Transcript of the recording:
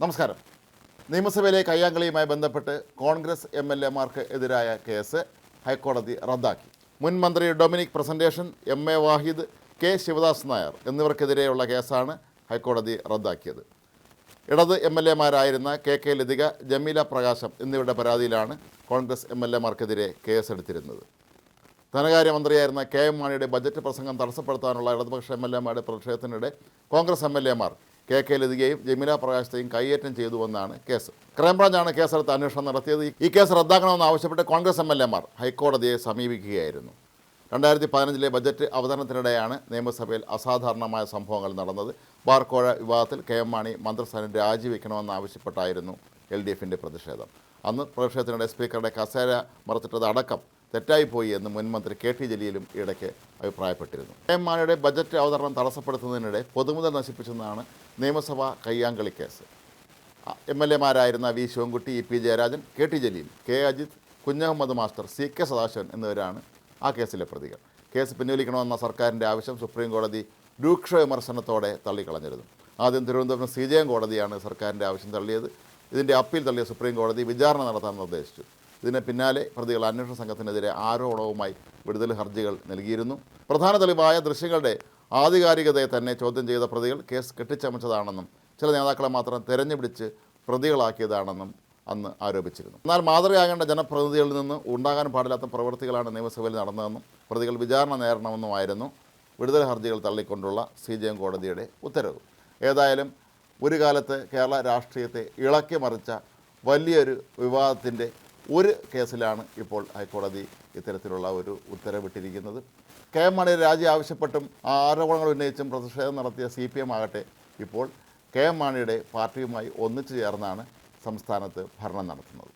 നമസ്കാരം. നിയമസഭയിലെ കയ്യാങ്കളിയുമായി ബന്ധപ്പെട്ട് കോൺഗ്രസ് MLA-മാർക്ക് എതിരായ കേസ് ഹൈക്കോടതി റദ്ദാക്കി. മുൻ മന്ത്രി ഡൊമിനിക് പ്രസന്റേഷൻ, MA വാഹിദ്, K ശിവദാസ് നായർ എന്നിവർക്കെതിരെയുള്ള കേസാണ് ഹൈക്കോടതി റദ്ദാക്കിയത്. ഇടത് MLA-മാരായിരുന്ന KK ലതിക, ജമീല പ്രകാശം എന്നിവരുടെ പരാതിയിലാണ് കോൺഗ്രസ് MLA-മാർക്കെതിരെ കേസെടുത്തിരുന്നത്. ധനകാര്യമന്ത്രിയായിരുന്ന KM മാണിയുടെ ബജറ്റ് പ്രസംഗം തടസ്സപ്പെടുത്താനുള്ള ഇടതുപക്ഷ MLA-മാരുടെ പ്രതിഷേധത്തിനിടെ കോൺഗ്രസ് MLA-മാർ KK ലതികയും ജമീല പ്രകാശത്തെയും കയ്യേറ്റം ചെയ്തുവെന്നാണ് കേസ്. ക്രൈംബ്രാഞ്ചാണ് കേസെടുത്ത് അന്വേഷണം നടത്തിയത്. ഈ കേസ് റദ്ദാക്കണമെന്ന് ആവശ്യപ്പെട്ട് കോൺഗ്രസ് MLA-മാർ ഹൈക്കോടതിയെ സമീപിക്കുകയായിരുന്നു. 2015 ബജറ്റ് അവതരണത്തിനിടെയാണ് നിയമസഭയിൽ അസാധാരണമായ സംഭവങ്ങൾ നടന്നത്. ബാർക്കോഴ വിവാദത്തിൽ KM മാണി മന്ത്രിസ്ഥാനം രാജിവെക്കണമെന്നാവശ്യപ്പെട്ടായിരുന്നു LDF-ന്റെ പ്രതിഷേധം. അന്ന് പ്രതിഷേധത്തിനിടെ സ്പീക്കറുടെ കസേര മറച്ചിട്ടത് അടക്കം തെറ്റായിപ്പോയി എന്ന് മുൻ മന്ത്രി KT ജലീലും ഇടയ്ക്ക് അഭിപ്രായപ്പെട്ടിരുന്നു. KM മാണിയുടെ ബജറ്റ് അവതരണം തടസ്സപ്പെടുത്തുന്നതിനിടെ പൊതുമുതൽ നശിപ്പിച്ചെന്നാണ് നിയമസഭാ കയ്യാങ്കളി കേസ്. MLA-മാരായിരുന്ന V Sivankutty, EP Jayarajan, KT Jaleel, K Ajith, Kunhammed master, CK Sadasivan എന്നിവരാണ് ആ കേസിലെ പ്രതികൾ. കേസ് പിൻവലിക്കണമെന്ന സർക്കാരിൻ്റെ ആവശ്യം സുപ്രീം കോടതി രൂക്ഷ വിമർശനത്തോടെ തള്ളിക്കളഞ്ഞിരുന്നു. ആദ്യം തിരുവനന്തപുരം CJM കോടതിയാണ് സർക്കാരിൻ്റെ ആവശ്യം തള്ളിയത്. ഇതിൻ്റെ അപ്പീൽ തള്ളിയ സുപ്രീം കോടതി വിചാരണ നടത്താൻ നിർദ്ദേശിച്ചു. ഇതിന് പിന്നാലെ പ്രതികൾ അന്വേഷണ സംഘത്തിനെതിരെ ആരോപണവുമായി വിടുതൽ ഹർജികൾ നൽകിയിരുന്നു. പ്രധാന തെളിവായ ദൃശ്യങ്ങളുടെ ആധികാരികതയെ തന്നെ ചോദ്യം ചെയ്ത പ്രതികൾ കേസ് കെട്ടിച്ചമച്ചതാണെന്നും ചില നേതാക്കളെ മാത്രം തെരഞ്ഞുപിടിച്ച് പ്രതികളാക്കിയതാണെന്നും അന്ന് ആരോപിച്ചിരുന്നു. എന്നാൽ മാതൃകയാകേണ്ട ജനപ്രതിനിധികളിൽ നിന്ന് ഉണ്ടാകാൻ പാടില്ലാത്ത പ്രവൃത്തികളാണ് നിയമസഭയിൽ നടന്നതെന്നും പ്രതികൾ വിചാരണ നേരിടണമെന്നുമായിരുന്നു വിടുതൽ ഹർജികൾ തള്ളിക്കൊണ്ടുള്ള CJM കോടതിയുടെ ഉത്തരവ്. ഏതായാലും ഒരു കാലത്ത് കേരള രാഷ്ട്രീയത്തെ ഇളക്കി മറിച്ച വലിയൊരു വിവാദത്തിൻ്റെ ഒരു കേസിലാണ് ഇപ്പോൾ ഹൈക്കോടതി ഇത്തരത്തിലുള്ള ഒരു ഉത്തരവിട്ടിരിക്കുന്നത്. KM മാണിയുടെ രാജി ആവശ്യപ്പെട്ടും ആരോപണങ്ങൾ ഉന്നയിച്ചും പ്രതിഷേധം നടത്തിയ CPM ആകട്ടെ ഇപ്പോൾ KM മാണിയുടെ പാർട്ടിയുമായി ഒന്നിച്ചു ചേർന്നാണ് സംസ്ഥാനത്ത് ഭരണം നടത്തുന്നത്.